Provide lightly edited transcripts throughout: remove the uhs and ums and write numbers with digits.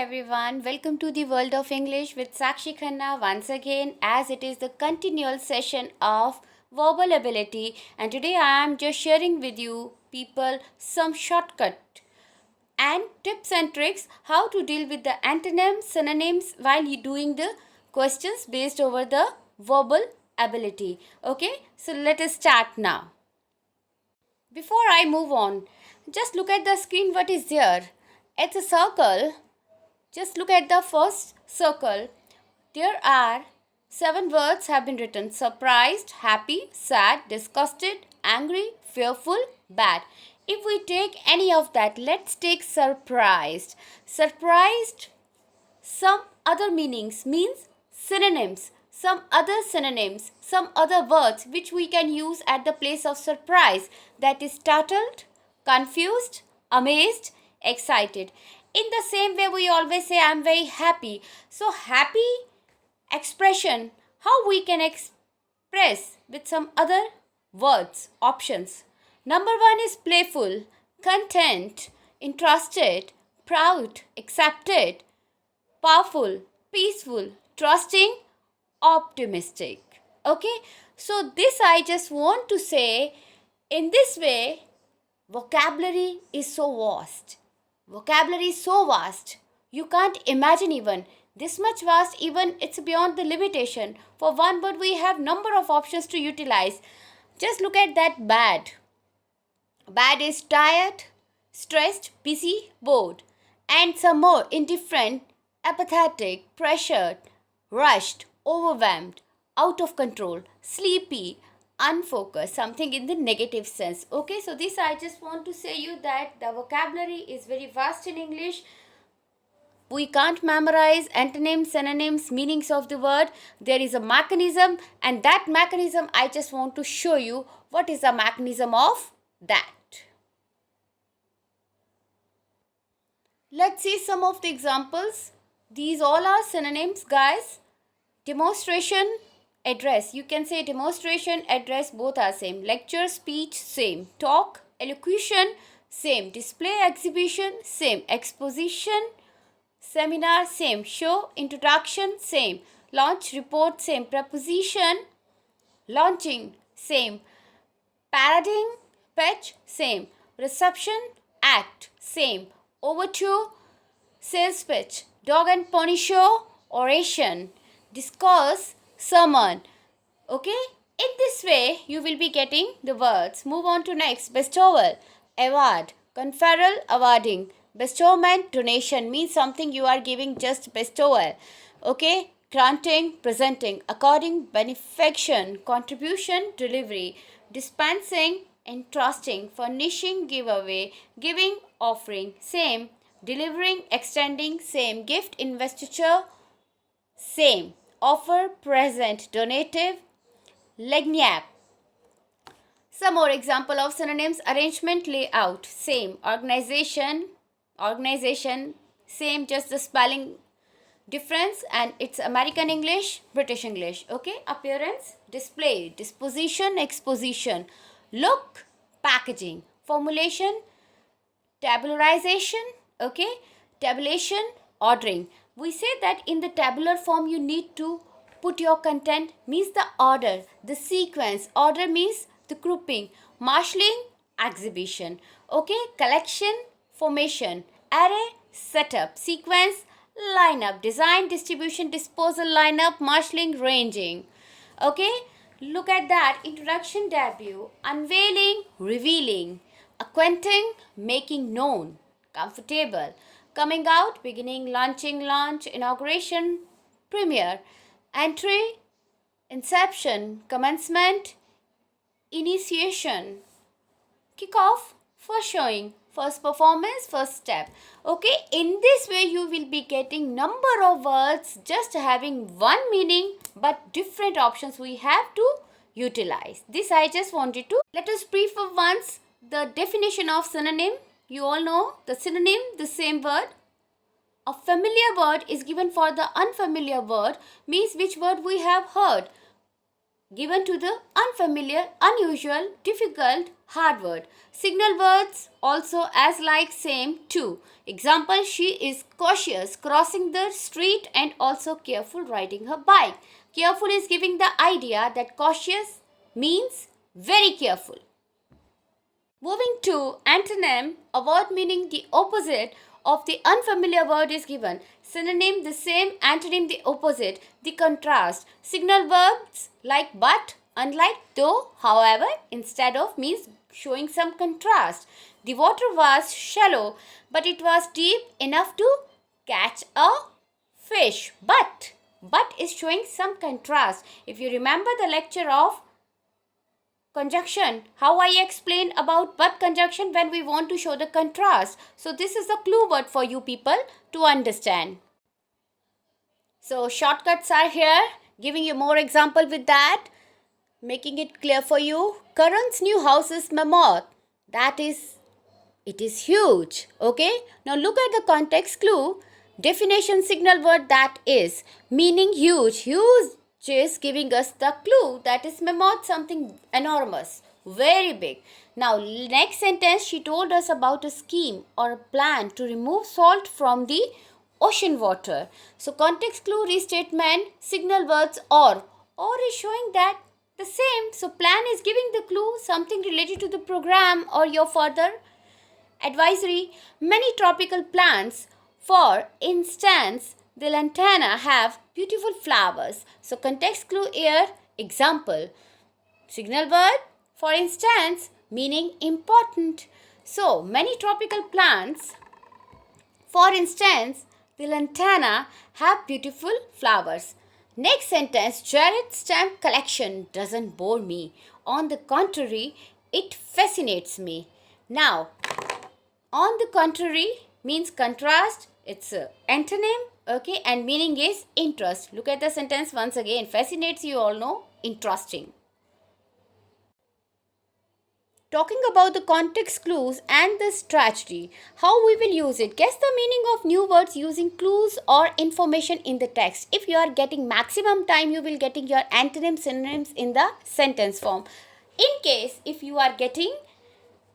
everyone, welcome to the world of English with Sakshi Khanna once again, as it is the continual session of verbal ability, and today I am just sharing with you people some shortcut and tips and tricks how to deal with the antonyms, synonyms while you doing the questions based over the verbal ability. Okay, so let us start now. Before I move on, just look at the screen. What is there? It's a circle. Just look at the first circle. There are 7 words have been written: surprised, happy, sad, disgusted, angry, fearful, bad. If we take any of that, let's take surprised. Surprised, some other meanings means synonyms, some other synonyms, some other words which we can use at the place of surprise, that is startled, confused, amazed, excited. In the same way, we always say I am very happy. So happy expression, how we can express with some other words, options. Number 1 is playful, content, interested, proud, accepted, powerful, peaceful, trusting, optimistic. Okay, so this I just want to say, in this way vocabulary is so vast. Vocabulary is so vast, you can't imagine even this much vast. Even it's beyond the limitation. For one word we have number of options to utilize. Just look at that. Bad is tired, stressed, busy, bored, and some more: indifferent, apathetic, pressured, rushed, overwhelmed, out of control, sleepy, unfocused, something in the negative sense. Okay, so this I just want to say you that the vocabulary is very vast in English. We can't memorize antonyms, synonyms, meanings of the word. There is a mechanism, and that mechanism I just want to show you what is the mechanism of that. Let's see some of the examples. These all are synonyms, guys. Demonstration, address. You can say demonstration, address, both are same. Lecture, speech, same. Talk, elocution, same. Display, exhibition, same. Exposition, seminar, same. Show, introduction, same. Launch, report, same. Preposition, launching, same. Parading, pitch, same. Reception, act, same. Overture, sales pitch. Dog and pony show, oration. Discourse, sermon. Okay, in this way you will be getting the words. Move on to next. Bestowal, award. Conferral, awarding. Bestowment, donation, means something you are giving, just bestowal. Okay, granting, presenting. According, benefaction. Contribution, delivery. Dispensing, entrusting. Furnishing, giveaway. Giving, offering, same. Delivering, extending, same. Gift, investiture, same. Offer, present, donative, lagniappe. Some more example of synonyms: arrangement, layout, same. Organization, same, just the spelling difference, and it's American English, British English. Okay, appearance, display, disposition, exposition. Look, packaging. Formulation, tabularization. Okay, tabulation, ordering. We say that in the tabular form you need to put your content, means the order, the sequence. Order means the grouping. Marshalling, exhibition. Okay, collection, formation. Array, setup. Sequence, lineup. Design, distribution, disposal, lineup. Marshalling, ranging. Okay, look at that. Introduction, debut. Unveiling, revealing. Acquainting, making known. Comfortable. Coming out, beginning, launching, launch. Inauguration, premiere. Entry, inception. Commencement, initiation. Kickoff, first showing. First performance, first step. Okay, in this way you will be getting number of words just having one meaning but different options we have to utilize. This I just wanted to let us brief once the definition of synonym. You all know the synonym, the same word. A familiar word is given for the unfamiliar word, means which word we have heard. given to the unfamiliar, unusual, difficult, hard word. Signal words also as like same too. Example, she is cautious crossing the street and also careful riding her bike. Careful is giving the idea that cautious means very careful. Moving to antonym, a word meaning the opposite of the unfamiliar word is given. Synonym the same, antonym the opposite, the contrast. Signal verbs like but, unlike, though, however, instead of means showing some contrast. The water was shallow, but it was deep enough to catch a fish. But is showing some contrast. If you remember the lecture of conjunction, how I explained about but conjunction when we want to show the contrast. So this is the clue word for you people to understand. So shortcuts are here, giving you more example with that, making it clear for you. Karan's new house is mammoth. That is, it is huge. Okay, now look at the context clue. Definition signal word, that is, meaning huge. Huge is giving us the clue that is mammoth, something enormous, very big. Now next sentence, she told us about a scheme or a plan to remove salt from the ocean water. So context clue, restatement, signal words or is showing that the same. So plan is giving the clue, something related to the program or your further advisory. Many tropical plants, for instance, the lantana, have beautiful flowers. So context clue here, example. Signal word, for instance, meaning important. So many tropical plants, for instance, the lantana, have beautiful flowers. Next sentence, Jared's stamp collection doesn't bore me. On the contrary, it fascinates me. Now, on the contrary means contrast, it's a antonym, okay, and meaning is interest. Look at the sentence once again. Fascinates, you all know, interesting. Talking about the context clues and the strategy, how we will use it. Guess the meaning of new words using clues or information in the text. If you are getting maximum time, you will getting your antonyms, synonyms in the sentence form. In case if you are getting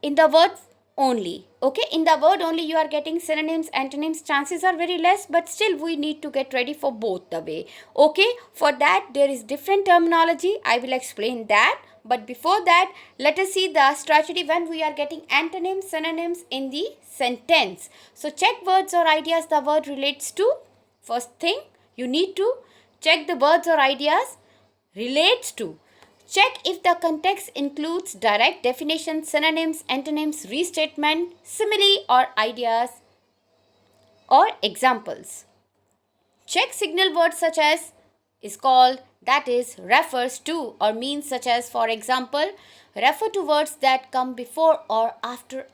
in the word only, okay, in the word only you are getting synonyms, antonyms, chances are very less, but still we need to get ready for both the way. Okay, for that there is different terminology, I will explain that. But before that, let us see the strategy when we are getting antonyms, synonyms in the sentence. So check words or ideas the word relates to. First thing, you need to check the words or ideas relates to. Check if the context includes direct definitions, synonyms, antonyms, restatement, simile or ideas or examples. Check signal words such as is called, that is, refers to or means, such as for example, refer to words that come before or after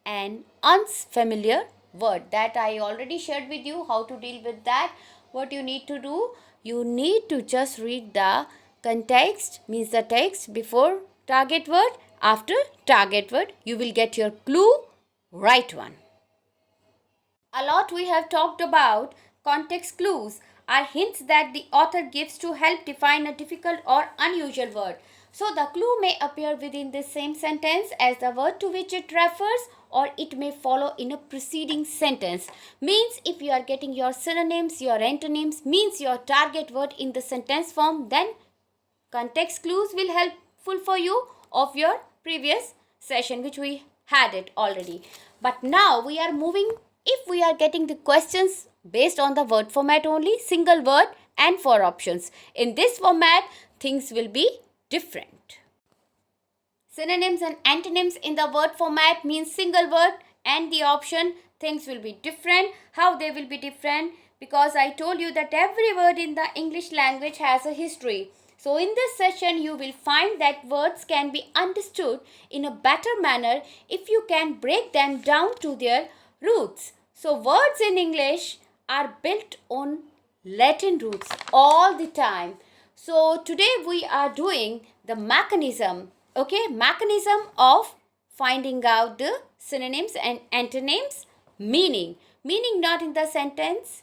an unfamiliar word. That I already shared with you how to deal with that. What you need to do, you need to just read the context, means the text before target word, after target word. You will get your clue, right one. A lot we have talked about. Context clues are hints that the author gives to help define a difficult or unusual word. So the clue may appear within the same sentence as the word to which it refers, or it may follow in a preceding sentence. Means if you are getting your synonyms, your antonyms, means your target word in the sentence form, then context clues will helpful for you of your previous session which we had it already. But now we are moving, if we are getting the questions based on the word format only, single word and 4 options. In this format, things will be different. Synonyms and antonyms in the word format means single word and the option, things will be different. How they will be different? Because I told you that every word in the English language has a history. So in this session, you will find that words can be understood in a better manner if you can break them down to their roots. So words in English are built on Latin roots all the time. So today we are doing the mechanism, okay, mechanism of finding out the synonyms and antonyms meaning. Meaning not in the sentence,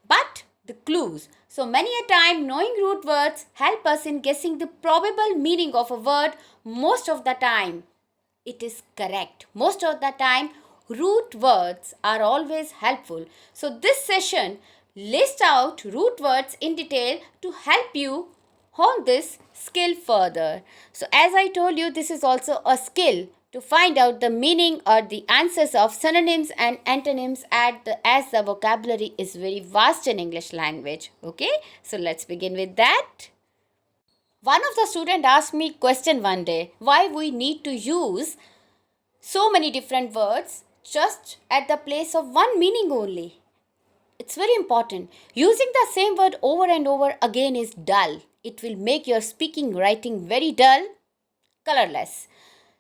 but the clues. So many a time knowing root words help us in guessing the probable meaning of a word. Most of the time it is correct. Most of the time root words are always helpful. So this session lists out root words in detail to help you hone this skill further. So as I told you, this is also a skill to find out the meaning or the answers of synonyms and antonyms as the vocabulary is very vast in English language. Okay, so let's begin with that. One of the students asked me question one day, why we need to use so many different words just at the place of one meaning only. It's very important. Using the same word over and over again is dull. It will make your speaking writing very dull, colorless.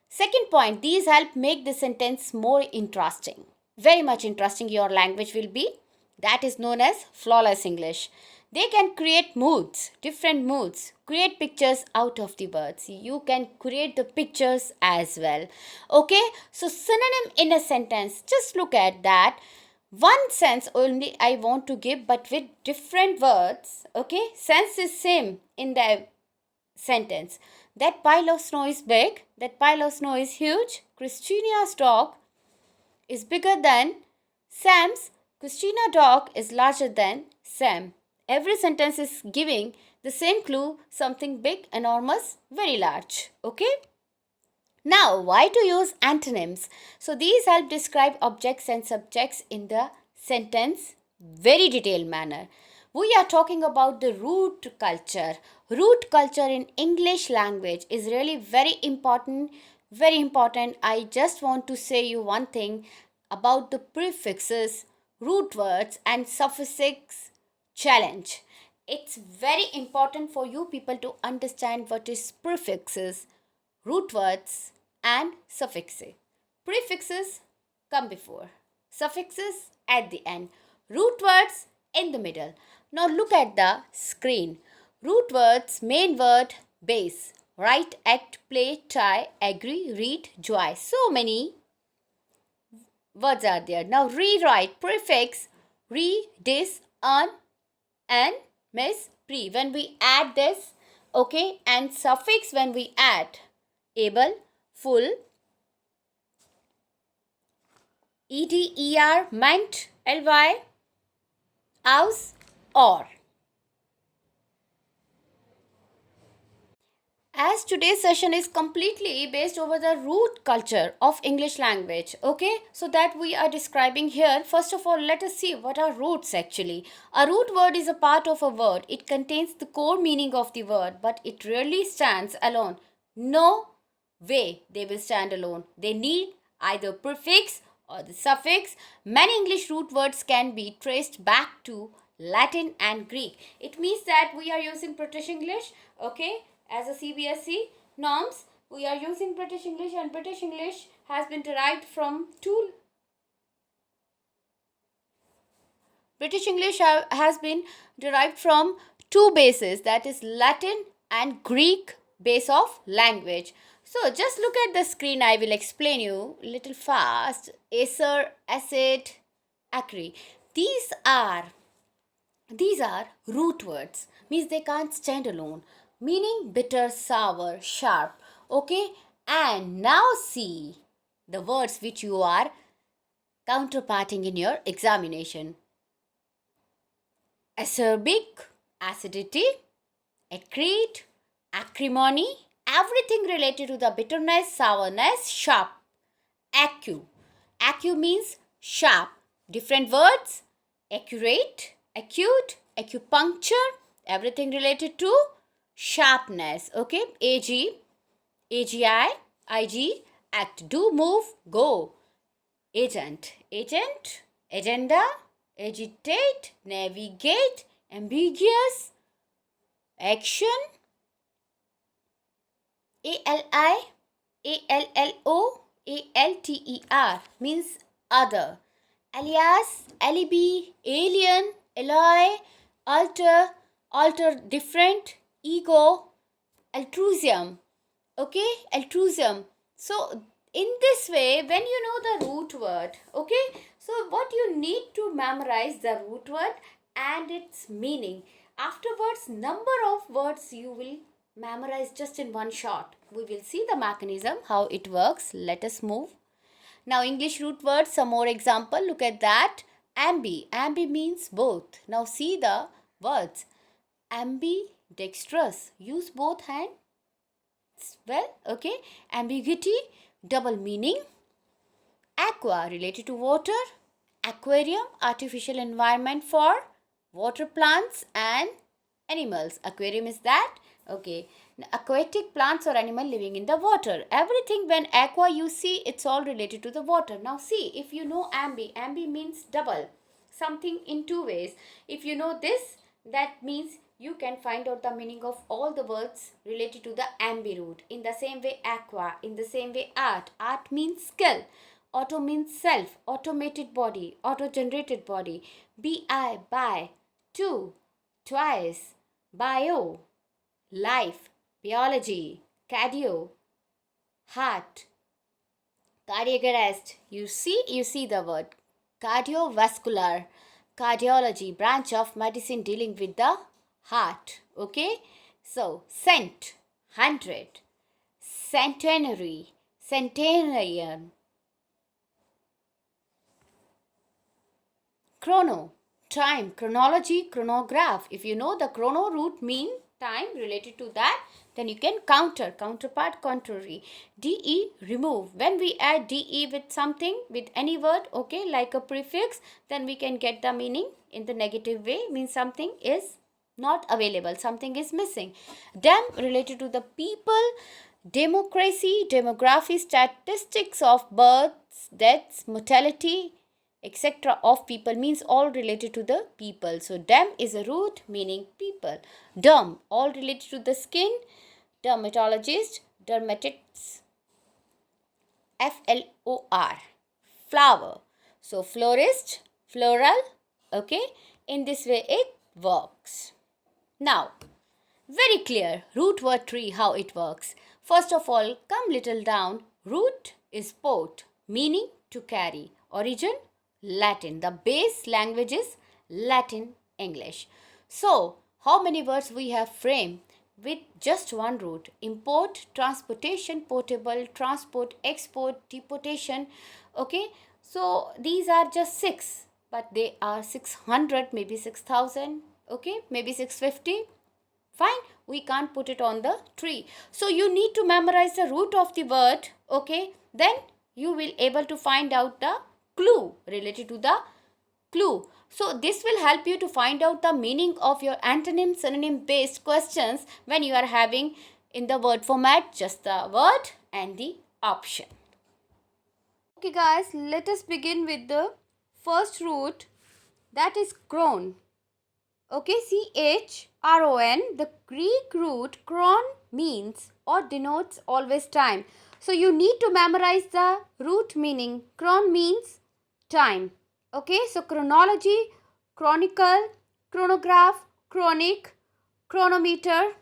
Second point, these help make the sentence more interesting. Very much interesting your language will be. That is known as flawless English. They can create moods, different moods, create pictures out of the words. You can create the pictures as well. Okay, so synonym in a sentence, just look at that. One sense only I want to give, but with different words. Okay, sense is same in the sentence. That pile of snow is big. That pile of snow is huge. Christina's dog is bigger than Sam's. Christina's dog is larger than Sam. Every sentence is giving the same clue, something big, enormous, very large. Okay? Now, why to use antonyms? So, these help describe objects and subjects in the sentence very detailed manner. We are talking about the root culture. Root culture in English language is really very important. Very important. I just want to say you one thing about the prefixes, root words, and suffixes challenge. It's very important for you people to understand what is prefixes, root words, and suffixes. Prefixes come before, suffixes at the end, root words in the middle. Now look at the screen. Root words, main word, base. Write, act, play, try, agree, read, joy. So many words are there. Now rewrite prefix, re, dis, on, and, miss, pre. When we add this, okay, and suffix when we add able, full, ed, meant, ly, aus, or. As today's session is completely based over the root culture of English language, okay, so that we are describing here. First of all, let us see what are roots actually. A root word is a part of a word. It contains the core meaning of the word, but it rarely stands alone. No way they will stand alone. They need either prefix or the suffix. Many English root words can be traced back to Latin and Greek. It means that we are using British English, okay, as a CBSE norms. We are using British English, and British English has been derived from two. British English has been derived from two bases, that is Latin and Greek base of language. So just look at the screen. I will explain you little fast. Acer, acid, acre. These are root words. Means they can't stand alone. Meaning bitter, sour, sharp. Okay? And now see the words which you are counterparting in your examination. Acerbic, acidity, acrid, acrimony, everything related to the bitterness, sourness, sharp. Acu. Acu means sharp. Different words, accurate, acute, acupuncture, everything related to sharpness. Okay, AG, AGI, IG, act, do, move, go. Agent, agent, agenda, agitate, navigate, ambiguous, action, ALI, ALLO, ALTER means other. Alias, alibi, alien, alloy, alter, alter different, ego, altruism. Okay, altruism. So in this way, when you know the root word, okay, so what you need to memorize the root word and its meaning. Afterwards, number of words you will memorize just in one shot. We will see the mechanism, how it works. Let us move. Now, English root words, some more example. Look at that. Ambi. Ambi means both. Now, see the words. Ambidextrous. Use both hands. Well, okay. Ambiguity, double meaning. Aqua, related to water. Aquarium, artificial environment for water plants and animals. Aquarium is that. Okay. Aquatic plants or animal living in the water. Everything when aqua you see, it's all related to the water. Now see, if you know ambi, ambi means double, something in two ways. If you know this, that means you can find out the meaning of all the words related to the ambi root. In the same way aqua, in the same way art. Art means skill. Auto means self, automated body, auto-generated body. Bi, by, two, twice, bio, life, biology, cardio, heart, cardiac arrest. You see the word. Cardiovascular, cardiology, branch of medicine dealing with the heart. Okay? So, cent, 100, centenary, centenarian, chrono, time, chronology, chronograph. If you know the chrono root mean time related to that, then you can counterpart, contrary. De, remove. When we add de with something, with any word, okay, like a prefix, then we can get the meaning in the negative way, means something is not available, something is missing. Dem, related to the people. Democracy, demography, statistics of births, deaths, mortality, etc. of people, means all related to the people. So dem is a root meaning people. Derm, all related to the skin. Dermatologist, dermatitis, FLOR, flower. So florist, floral, okay. In this way it works. Now, very clear, root word tree, how it works. First of all, come little down. Root is port, meaning to carry. Origin, Latin. The base language is Latin, English. So, how many words we have framed with just one root? Import, transportation, portable, transport, export, deportation. Okay, so these are just 6, but they are 600, maybe 6,000, okay, maybe 650. Fine, we can't put it on the tree. So you need to memorize the root of the word, okay, then you will able to find out the clue related to the clue. So this will help you to find out the meaning of your antonym synonym based questions when you are having in the word format just the word and the option. Okay guys, let us begin with the first root, that is chron. Okay, CHRON, the Greek root chron means or denotes always time. So you need to memorize the root meaning. Chron means time. Okay, so chronology, chronicle, chronograph, chronic, chronometer,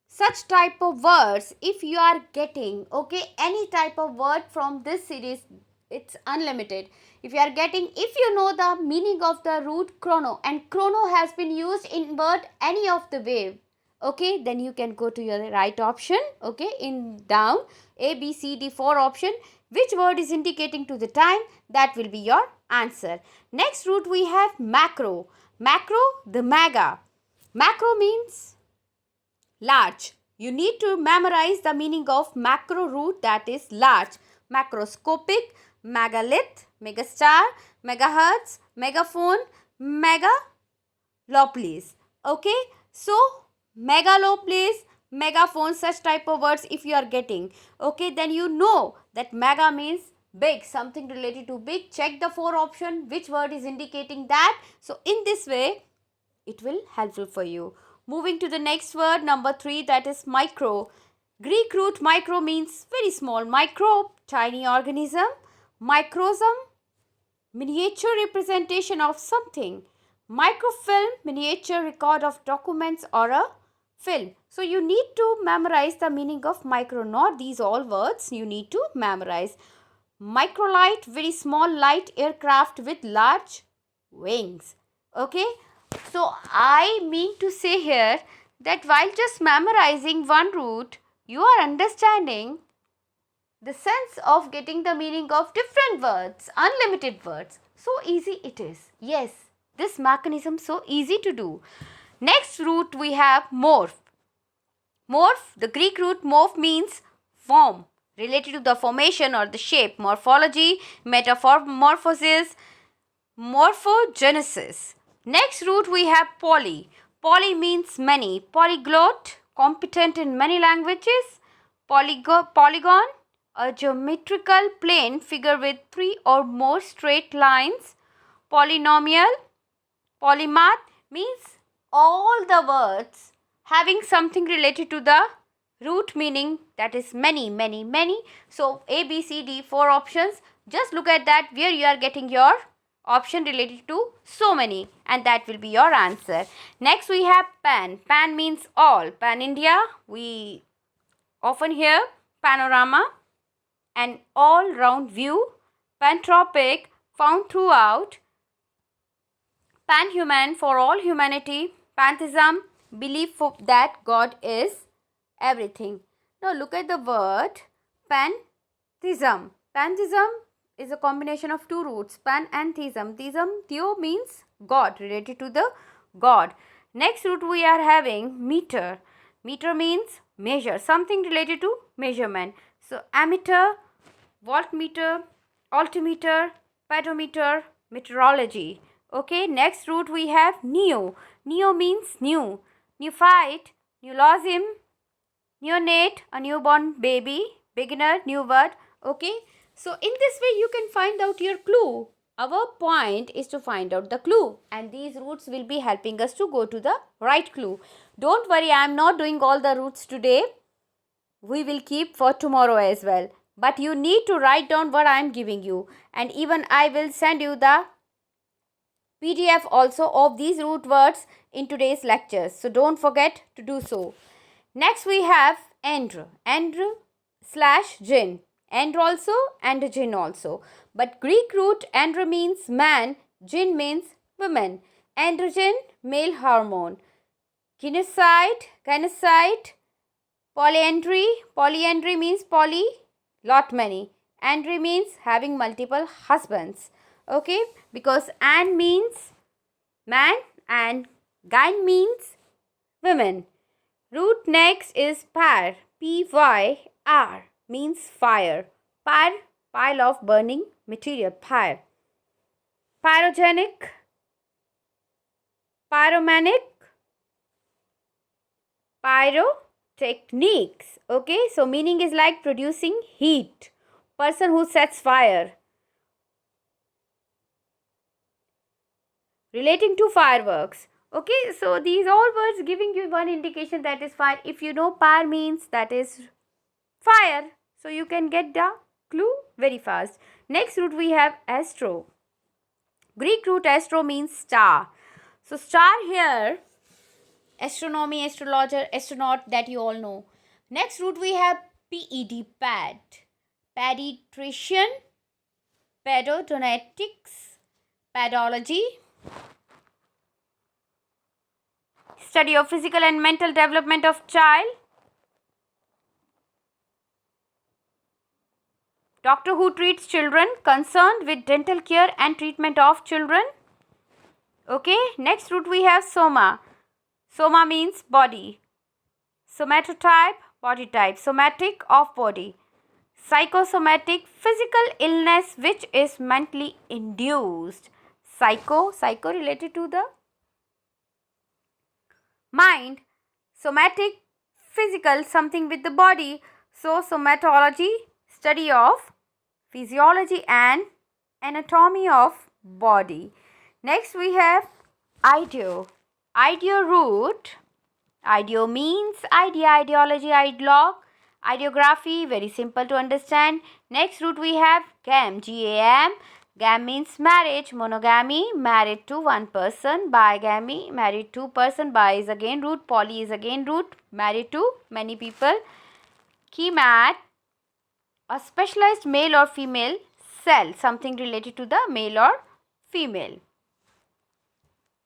such type of words. If you are getting, okay, any type of word from this series, it's unlimited. If you are getting, if you know the meaning of the root chrono, and chrono has been used in word any of the way, okay, then you can go to your right option, okay, in down A, B, C, D, 4 option. Which word is indicating to the time, that will be your answer. Next root we have macro. Macro, the mega. Macro means large. You need to memorize the meaning of macro root, that is large. Macroscopic, megalith, megastar, megahertz, megaphone, megalopolis. Okay, so megalopolis, megaphone, such type of words if you are getting, okay, then you know that mega means big, something related to big. Check the 4 option, which word is indicating that. So in this way it will helpful for you. Moving to the next word, number 3, that is micro. Greek root micro means very small. Microbe, tiny organism. Microsm, miniature representation of something. Microfilm, miniature record of documents or a film. So you need to memorize the meaning of micro. Not these all words you need to memorize. Microlight, very small light aircraft with large wings. Okay. So I mean to say here that while just memorizing one root, you are understanding the sense of getting the meaning of different words, unlimited words. So easy it is. Yes, this mechanism so easy to do. Next root we have morph. Morph, the Greek root morph means form, related to the formation or the shape. Morphology, metamorphosis, morphogenesis. Next root we have poly. Poly means many. Polyglot, competent in many languages. Polygon, a geometrical plane figure with three or more straight lines. Polynomial, polymath means all the words having something related to the root meaning, that is many, many, many. So A, B, C, D, 4 options. Just look at that where you are getting your option related to so many, and that will be your answer. Next we have pan. Pan means all. Pan India, we often hear panorama, an all round view. Pantropic, found throughout. Panhuman, for all humanity. Pantheism, belief that God is everything. Now look at the word pantheism. Pantheism is a combination of two roots, pan and theism. Theo means God, related to the God. Next root we are having meter. Meter means measure, something related to measurement. So ammeter, voltmeter, altimeter, pedometer, meteorology. Okay, next root we have neo. Neo means new. Neophyte, neologism, neonate, a newborn baby. Beginner, new word. Okay, so in this way you can find out your clue. Our point is to find out the clue, and these roots will be helping us to go to the right clue. Don't worry, I am not doing all the roots today. We will keep for tomorrow as well. But you need to write down what I am giving you, and even I will send you the PDF also of these root words in today's lectures. So don't forget to do so. Next we have andro. Andro slash jin. Andro also and jin also. But Greek root andro means man, jin means woman. Androgen, male hormone. Gynocyte, polyandry. Polyandry means poly, lot many. Andry means having multiple husbands. Okay, because an means man and gyn means women. Root next is pyr. Pyr means fire. Pyr, pile of burning material. Pyr. Pyrogenic, pyromanic, pyrotechniques. Okay, so meaning is like producing heat. Person who sets fire. Relating to fireworks. Okay, so these all words giving you one indication, that is fire. If you know pyre means that is fire, so you can get the clue very fast. Next root we have astro. Greek root astro means star. So star here, astronomy, astrologer, astronaut, that you all know. Next root we have PED, pad. Pediatrician, pedodontics, pedology, study of physical and mental development of child. Doctor who treats children, concerned with dental care and treatment of children. Okay, next root we have soma. Soma means body. Somatotype, body type. Somatic, of body. Psychosomatic, physical illness which is mentally induced. Psycho related to the mind. Somatic, physical, something with the body. So somatology, study of physiology and anatomy of body. Next we have ideo. Ideo root. Ideo means idea, ideology, ideologue. Ideography, very simple to understand. Next root we have gam. Gam. Gam means marriage, monogamy, married to one person. Bigamy, married to person. Bi is again root. Poly is again root, married to many people. Chemat, a specialized male or female cell, something related to the male or female.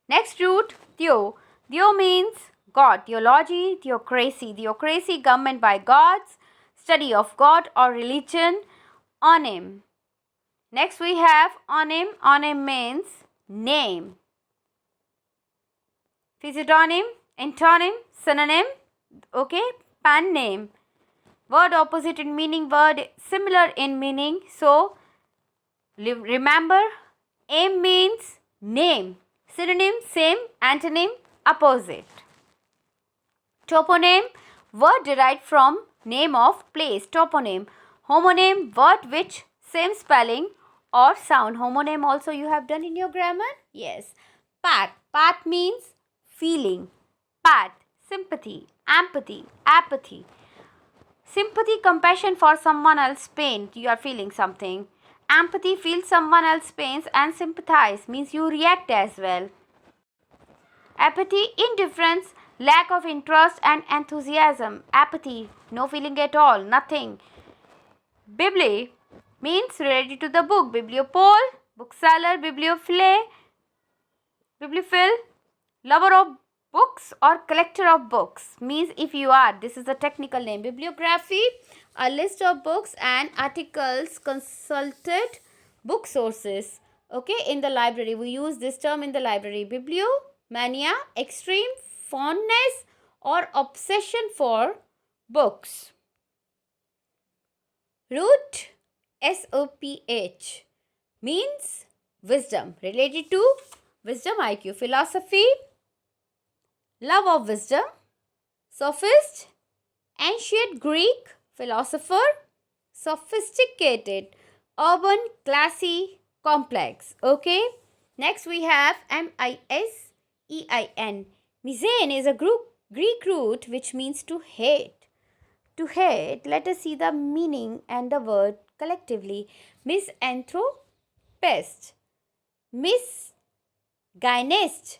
Next root, theo. Theo means God. Theology, theocracy. Theocracy, government by gods, study of God or religion. Onym. Next we have onym. Onym means name. Pseudonym, antonym, synonym, okay, pan name. Word opposite in meaning, word similar in meaning. So remember, aim means name. Synonym, same. Antonym, opposite. Toponym, word derived from name of place. Toponym. Homonym, word which same spelling or sound. Homonym also you have done in your grammar. Yes. Path. Path means feeling. Path. Sympathy, empathy, apathy. Sympathy, compassion for someone else's pain. You are feeling something. Empathy, feel someone else's pains, and sympathize means you react as well. Apathy, indifference, lack of interest and enthusiasm. Apathy, no feeling at all, nothing. Bibli means related to the book. Bibliopole, bookseller. Bibliophile, bibliophile, lover of books or collector of books means if you are. This is the technical name. Bibliography, a list of books and articles consulted book sources. Okay, in the library. We use this term in the library. Bibliomania, extreme fondness or obsession for books. Root, SOPH, means wisdom. Related to wisdom IQ. Philosophy, love of wisdom. Sophist, ancient Greek philosopher. Sophisticated, urban, classy, complex. Okay. Next we have MISEIN. Misein is a Greek root which means to hate. To hate, let us see the meaning and the word collectively. Misanthropist, misgynist,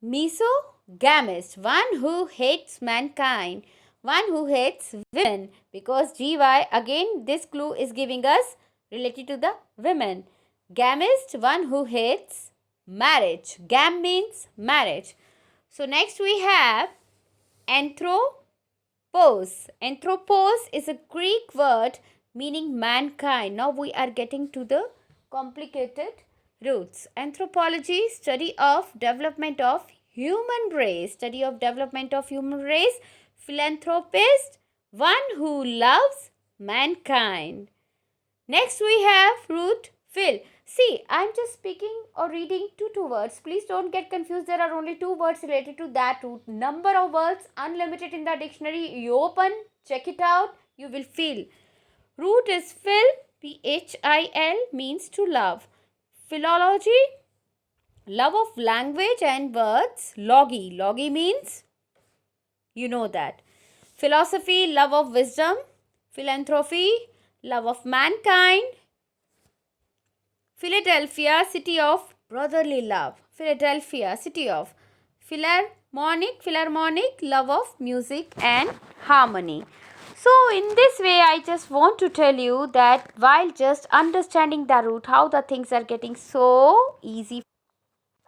misogamist, one who hates mankind, one who hates women, because GY, again this clue is giving us related to the women. Gamist, one who hates marriage. Gam means marriage. So next we have anthropos. Anthropos is a Greek word meaning mankind. Now we are getting to the complicated roots. Anthropology, study of development of human race. Study of development of human race. Philanthropist, one who loves mankind. Next we have root phil. See, I am just speaking or reading two words. Please don't get confused. There are only 2 words related to that root. Number of words unlimited in the dictionary. You open, check it out, you will feel. Root is phil, PHIL, means to love. Philology, love of language and words. Logi, logi means, you know that. Philosophy, love of wisdom. Philanthropy, love of mankind. Philadelphia, city of brotherly love. Philadelphia, city of philharmonic, love of music and harmony. So in this way, I just want to tell you that while just understanding the root, how the things are getting so easy.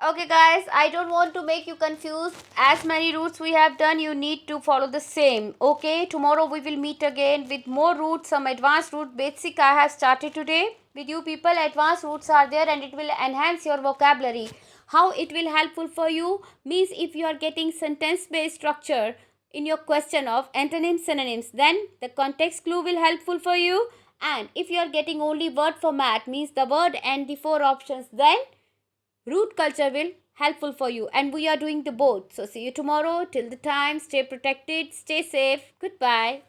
Okay guys, I don't want to make you confused. As many roots we have done, you need to follow the same. Okay, tomorrow we will meet again with more roots, some advanced root. Basic I have started today with you people. Advanced roots are there and it will enhance your vocabulary. How it will helpful for you means if you are getting sentence based structure in your question of antonyms, synonyms, then the context clue will helpful for you. And if you are getting only word format means the word and the 4 options, then root culture will helpful for you, and we are doing the both. So see you tomorrow. Till the time, stay protected, stay safe. Goodbye.